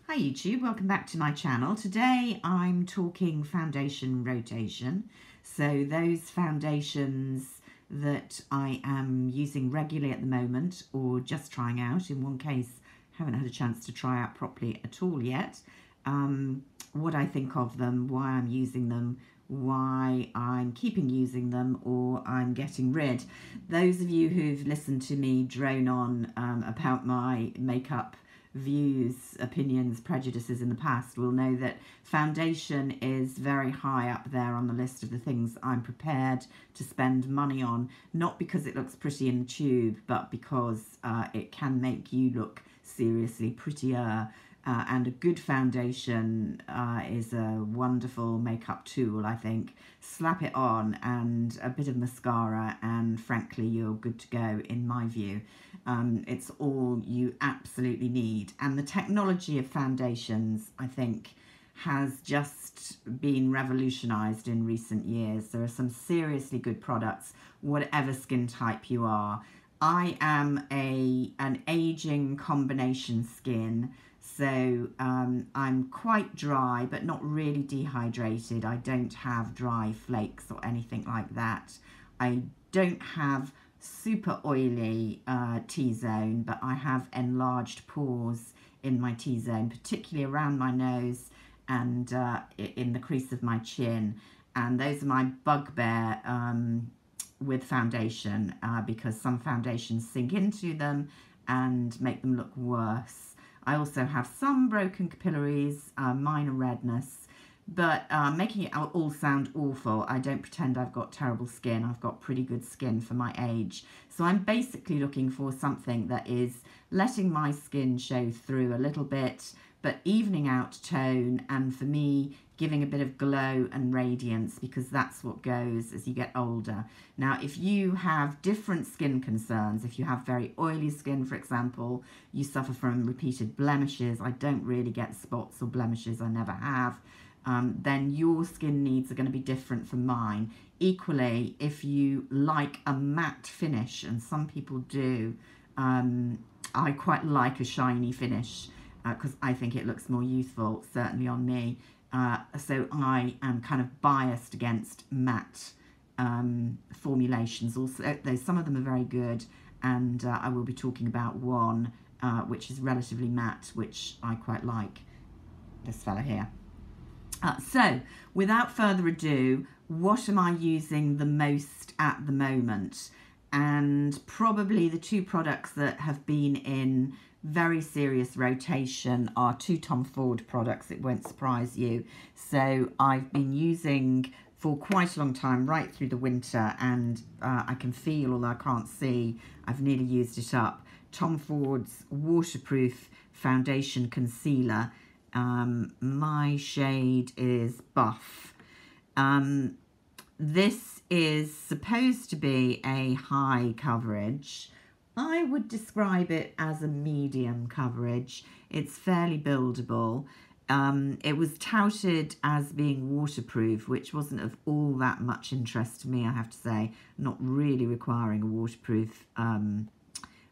Hi YouTube, welcome back to my channel. Today I'm talking foundation rotation. So those foundations that I am using regularly at the moment or just trying out. In one case, haven't had a chance to try out properly at all yet. What I think of them, why I'm using them, why I'm keeping using them, or I'm getting rid. Those of you who've listened to me drone on about my makeup views, opinions, prejudices in the past will know that foundation is very high up there on the list of the things I'm prepared to spend money on, not because it looks pretty in the tube, but because it can make you look seriously prettier. And a good foundation is a wonderful makeup tool, I think. Slap it on and a bit of mascara and frankly you're good to go in my view. It's all you absolutely need. And the technology of foundations, I think, has just been revolutionised in recent years. There are some seriously good products, whatever skin type you are. I am an aging combination skin. So I'm quite dry, but not really dehydrated. I don't have dry flakes or anything like that. I don't have super oily T-zone, but I have enlarged pores in my T-zone, particularly around my nose and in the crease of my chin. And those are my bugbear with foundation because some foundations sink into them and make them look worse. I also have some broken capillaries, minor redness, but making it all sound awful, I don't pretend I've got terrible skin. I've got pretty good skin for my age. So I'm basically looking for something that is letting my skin show through a little bit, but evening out tone, and for me, giving a bit of glow and radiance, because that's what goes as you get older. Now, if you have different skin concerns, if you have very oily skin, for example, you suffer from repeated blemishes, I don't really get spots or blemishes, I never have, then your skin needs are going to be different from mine. Equally, if you like a matte finish, and some people do, I quite like a shiny finish because I think it looks more youthful, certainly on me. So I am kind of biased against matte formulations, also, though some of them are very good, and I will be talking about one which is relatively matte, which I quite like, this fella here. So without further ado, what am I using the most at the moment? And probably the two products that have been in very serious rotation are two Tom Ford products. It won't surprise you. So I've been using for quite a long time, right through the winter, and I can feel, although I can't see, I've nearly used it up. Tom Ford's Waterproof Foundation Concealer. My shade is Buff. This is supposed to be a high coverage. I would describe it as a medium coverage. It's fairly buildable. It was touted as being waterproof, which wasn't of all that much interest to me, I have to say, not really requiring a waterproof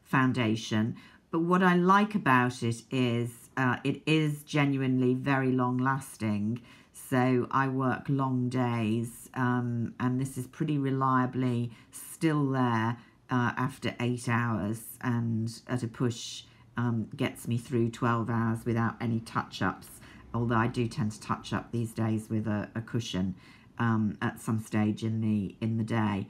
foundation. But what I like about it is genuinely very long lasting. So I work long days, and this is pretty reliably still there after 8 hours, and at a push gets me through 12 hours without any touch-ups, although I do tend to touch up these days with a cushion at some stage in the day.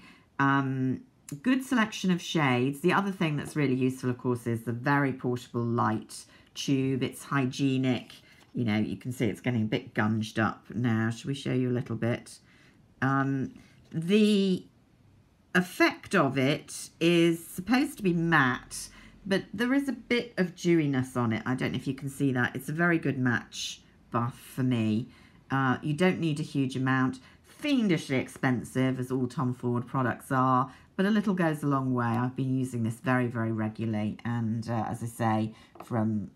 Good selection of shades. The other thing that's really useful, of course, is the very portable light tube. It's hygienic. You know, you can see it's getting a bit gunged up now. Shall we show you a little bit? The effect of it is supposed to be matte, but there is a bit of dewiness on it. I don't know if you can see that. It's a very good match buff for me. You don't need a huge amount. Fiendishly expensive, as all Tom Ford products are, but a little goes a long way. I've been using this very, very regularly, and as I say, from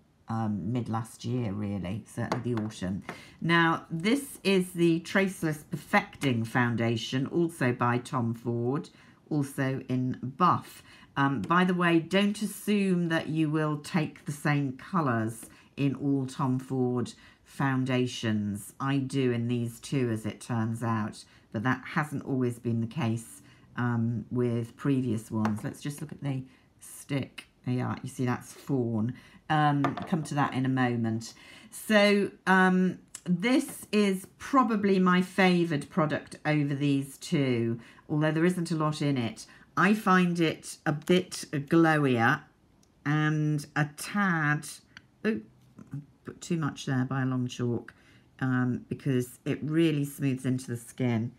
mid last year, really, certainly the autumn. Now, this is the Traceless Perfecting Foundation, also by Tom Ford, also in Buff. By the way, don't assume that you will take the same colours in all Tom Ford foundations. I do in these two, as it turns out, but that hasn't always been the case with previous ones. Let's just look at the stick. Yeah, you see that's fawn. Come to that in a moment. So this is probably my favoured product over these two, although there isn't a lot in it. I find it a bit glowier and a tad, oh, I put too much there by a long chalk, because it really smooths into the skin.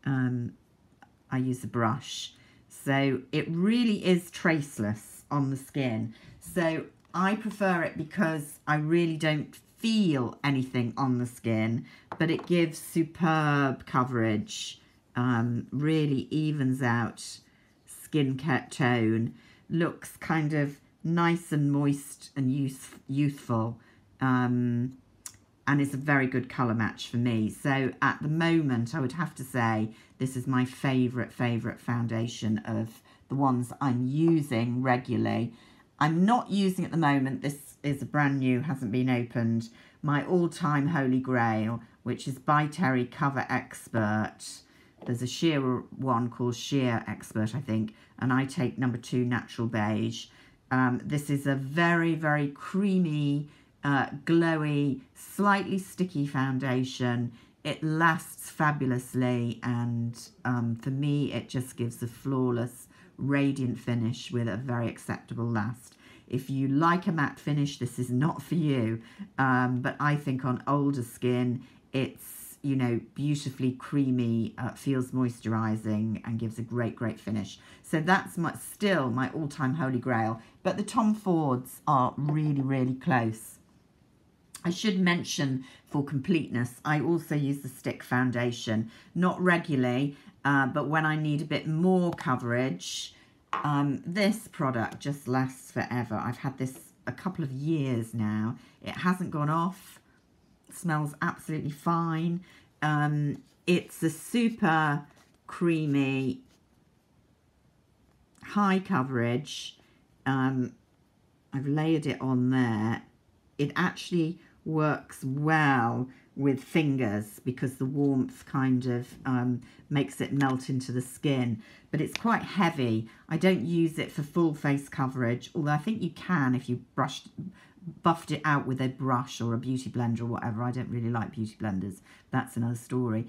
I use a brush. So it really is traceless on the skin. So I prefer it because I really don't feel anything on the skin, but it gives superb coverage, really evens out skin tone, looks kind of nice and moist and youthful, and is a very good colour match for me. So at the moment, I would have to say this is my favourite foundation of the ones I'm using regularly. I'm not using at the moment, this is a brand new, hasn't been opened, my all-time holy grail, which is by Terry Cover Expert. There's a sheer one called Sheer Expert, I think, and I take number 2 Natural Beige. This is a very creamy, glowy, slightly sticky foundation. It lasts fabulously, and for me it just gives a flawless, radiant finish with a very acceptable last. If you like a matte finish, this is not for you, but I think on older skin it's, you know, beautifully creamy, feels moisturizing and gives a great finish. So that's still my all-time holy grail, but the Tom Fords are really close. I should mention, for completeness, I also use the stick foundation, not regularly, but when I need a bit more coverage. This product just lasts forever. I've had this a couple of years now. It hasn't gone off. It smells absolutely fine. It's a super creamy, high coverage. I've layered it on there. It actually works well with fingers because the warmth kind of makes it melt into the skin, but it's quite heavy. I don't use it for full face coverage, although I think you can if you buffed it out with a brush or a beauty blender or whatever. I don't really like beauty blenders. That's another story.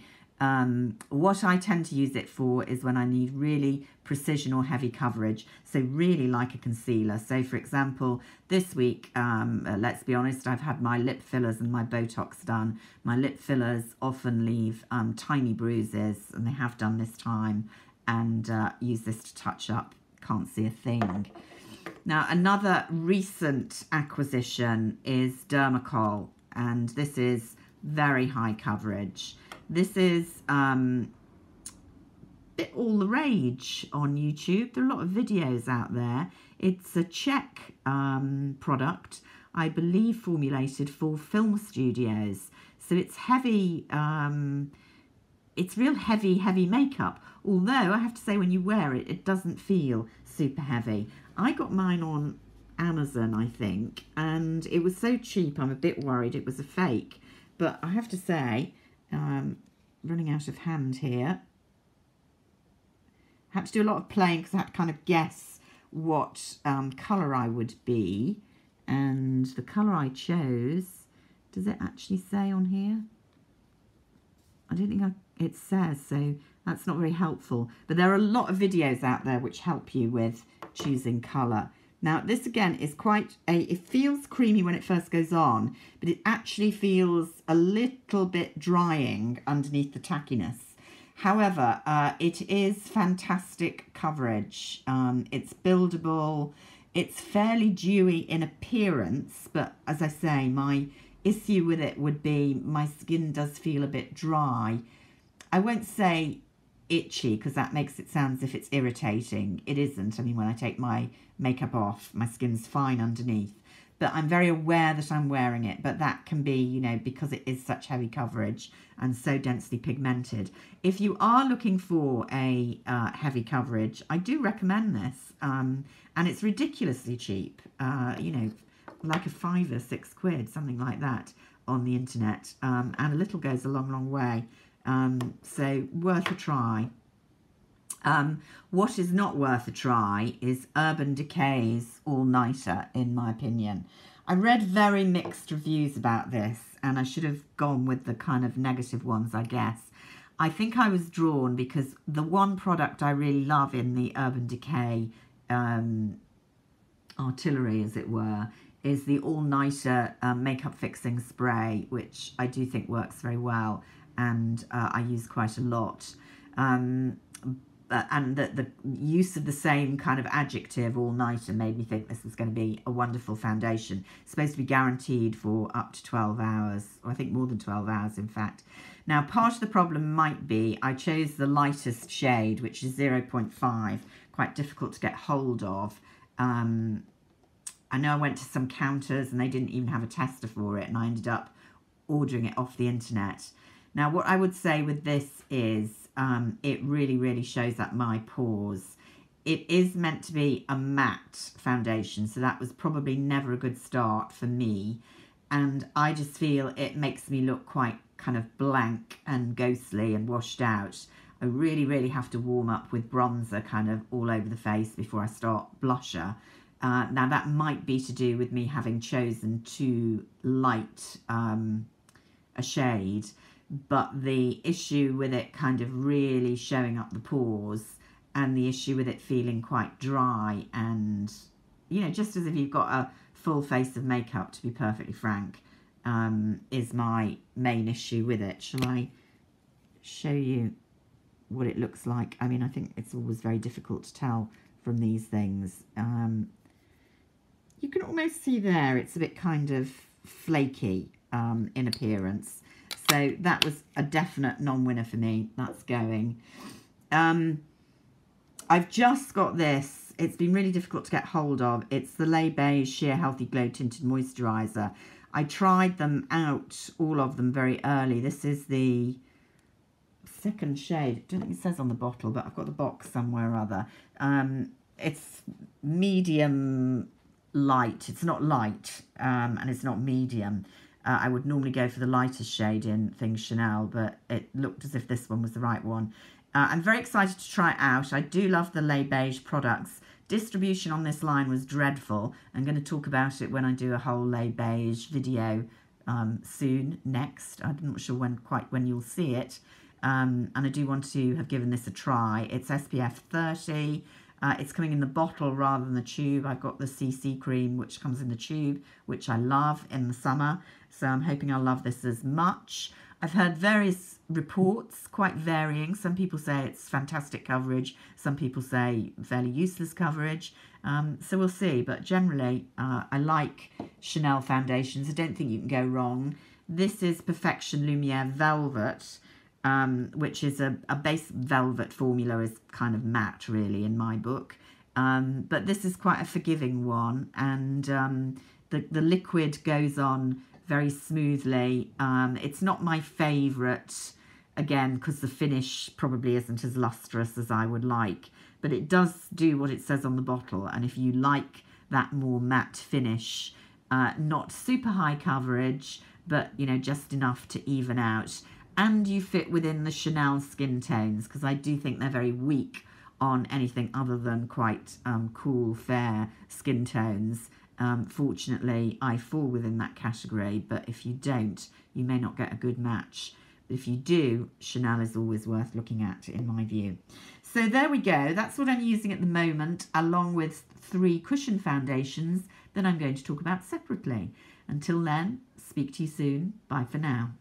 What I tend to use it for is when I need really precision or heavy coverage, so really like a concealer. So for example, this week, let's be honest, I've had my lip fillers and my Botox done. My lip fillers often leave tiny bruises, and they have done this time, and use this to touch up. Can't see a thing. Now, another recent acquisition is Dermacol, and this is very high coverage. This is all the rage on YouTube. There are a lot of videos out there. It's a Czech product, I believe formulated for film studios. So it's heavy, it's real heavy makeup. Although I have to say, when you wear it, it doesn't feel super heavy. I got mine on Amazon, I think, and it was so cheap, I'm a bit worried it was a fake. But I have to say, running out of hand here. Had to do a lot of playing because I had to kind of guess what colour I would be. And the colour I chose, does it actually say on here? I don't think it says, so that's not very helpful. But there are a lot of videos out there which help you with choosing colour. Now, this again is it feels creamy when it first goes on, but it actually feels a little bit drying underneath the tackiness. However, it is fantastic coverage. It's buildable. It's fairly dewy in appearance, but as I say, my issue with it would be my skin does feel a bit dry. I won't say itchy because that makes it sound as if it's irritating. It isn't. I mean, when I take my makeup off, my skin's fine underneath, but I'm very aware that I'm wearing it. But that can be, you know, because it is such heavy coverage and so densely pigmented. If you are looking for a heavy coverage, I do recommend this, and it's ridiculously cheap. You know, like a £5 or £6, something like that, on the internet, and a little goes a long way, so worth a try. What is not worth a try is Urban Decay's All-Nighter, in my opinion. I read very mixed reviews about this, and I should have gone with the kind of negative ones, I guess. I think I was drawn because the one product I really love in the Urban Decay artillery, as it were, is the All-Nighter makeup fixing spray, which I do think works very well, and I use quite a lot. And the use of the same kind of adjective, all-nighter, made me think this was going to be a wonderful foundation. It's supposed to be guaranteed for up to 12 hours, or I think more than 12 hours, in fact. Now, part of the problem might be I chose the lightest shade, which is 0.5, quite difficult to get hold of. I know I went to some counters and they didn't even have a tester for it, and I ended up ordering it off the internet. Now, what I would say with this is it really shows up my pores. It is meant to be a matte foundation, so that was probably never a good start for me. And I just feel it makes me look quite kind of blank and ghostly and washed out. I really have to warm up with bronzer kind of all over the face before I start blusher. Now, that might be to do with me having chosen too light a shade, but the issue with it kind of really showing up the pores, and the issue with it feeling quite dry and, you know, just as if you've got a full face of makeup, to be perfectly frank, is my main issue with it. Shall I show you what it looks like? I mean, I think it's always very difficult to tell from these things. You can almost see there, it's a bit kind of flaky in appearance. So that was a definite non-winner for me. That's going. I've just got this. It's been really difficult to get hold of. It's the Les Beige Sheer Healthy Glow Tinted Moisturizer. I tried them out, all of them, very early. This is the second shade. I don't think it says on the bottle, but I've got the box somewhere or other. It's medium light. It's not light, and it's not medium. I would normally go for the lightest shade in things Chanel, but it looked as if this one was the right one. I'm very excited to try it out. I do love the Les Beige products. Distribution on this line was dreadful. I'm going to talk about it when I do a whole Les Beige video soon, next. I'm not sure quite when you'll see it. And I do want to have given this a try. It's SPF 30. It's coming in the bottle rather than the tube. I've got the CC cream, which comes in the tube, which I love in the summer. So I'm hoping I'll love this as much. I've heard various reports, quite varying. Some people say it's fantastic coverage. Some people say fairly useless coverage. So we'll see. But generally, I like Chanel foundations. I don't think you can go wrong. This is Perfection Lumiere Velvet, which is a base velvet formula, is kind of matte, really, in my book. But this is quite a forgiving one. And the liquid goes on very smoothly. It's not my favourite, again, because the finish probably isn't as lustrous as I would like, but it does do what it says on the bottle. And if you like that more matte finish, not super high coverage, but, you know, just enough to even out, and you fit within the Chanel skin tones, because I do think they're very weak on anything other than quite cool, fair skin tones. Fortunately, I fall within that category, but if you don't, you may not get a good match. But if you do, Chanel is always worth looking at, in my view. So there we go. That's what I'm using at the moment, along with 3 cushion foundations that I'm going to talk about separately. Until then, speak to you soon. Bye for now.